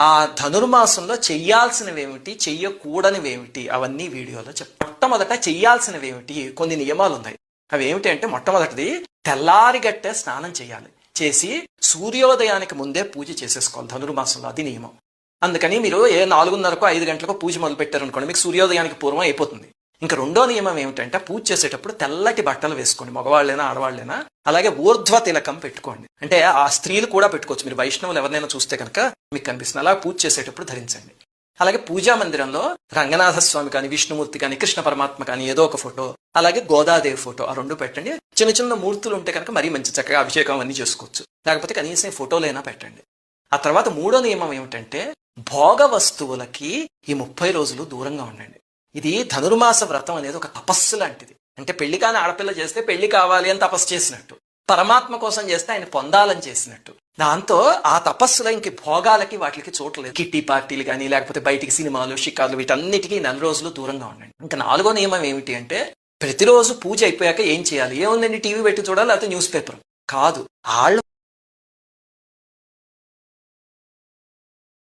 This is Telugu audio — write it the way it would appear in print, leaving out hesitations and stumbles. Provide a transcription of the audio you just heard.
ఆ ధనుర్మాసంలో చెయ్యాల్సినవేమిటి, చెయ్యకూడనివేమిటి అవన్నీ వీడియోలో మొట్టమొదట చెయ్యాల్సినవేమిటి కొన్ని నియమాలు ఉన్నాయి. అవి ఏమిటి అంటే, మొట్టమొదటిది తెల్లారిగట్టే స్నానం చేయాలి. చేసి సూర్యోదయానికి ముందే పూజ చేసేసుకోవాలి ధనుర్మాసంలో, అది నియమం. అందుకని మీరు 4:30కో 5 గంటలకో పూజ మొదలు పెట్టారనుకోండి, మీకు సూర్యోదయానికి పూర్వం అయిపోతుంది. ఇంకా రెండో నియమం ఏమిటంటే, పూజ చేసేటప్పుడు తెల్లటి బట్టలు వేసుకోండి, మగవాళ్ళైనా ఆడవాళ్ళైనా. అలాగే ఊర్ధ్వ తిలకం పెట్టుకోండి, అంటే ఆ స్త్రీలు కూడా పెట్టుకోవచ్చు. మీరు వైష్ణవులు ఎవరినైనా చూస్తే కనుక మీకు కనిపిస్తుంది. అలా పూజ చేసేటప్పుడు ధరించండి. అలాగే పూజా మందిరంలో రంగనాథ స్వామి కానీ, విష్ణుమూర్తి కానీ, కృష్ణ పరమాత్మ కానీ ఏదో ఒక ఫోటో, అలాగే గోదాదేవి ఫోటో, ఆ 2 పెట్టండి. చిన్న చిన్న మూర్తులు ఉంటే కనుక మరీ మంచి, చక్కగా అభిషేకం అన్నీ చేసుకోవచ్చు. లేకపోతే కనీసం ఫోటోలైనా పెట్టండి. ఆ తర్వాత మూడో నియమం ఏమిటంటే, భోగ వస్తువులకి ఈ 30 రోజులు దూరంగా ఉండండి. ఇది ధనుర్మాస వ్రతం అనేది ఒక తపస్సు లాంటిది. అంటే పెళ్లి కాని ఆడపిల్ల చేస్తే పెళ్లి కావాలి అని తపస్సు చేసినట్టు, పరమాత్మ కోసం చేస్తే ఆయన పొందాలని చేసినట్టు. దాంతో ఆ తపస్సులో ఇంక భోగాలకి వాటికి చోట్లేదు. కిట్టి పార్టీలు కానీ, లేకపోతే బయటికి సినిమాలు, షికార్లు, వీటన్నిటికీ 4 రోజులు దూరంగా ఉండండి. ఇంకా 4వ నియమం ఏమిటి అంటే, ప్రతిరోజు పూజ అయిపోయాక ఏం చేయాలి? ఏముందండి, టీవీ పెట్టి చూడాలి, లేకపోతే న్యూస్ పేపర్ కాదు.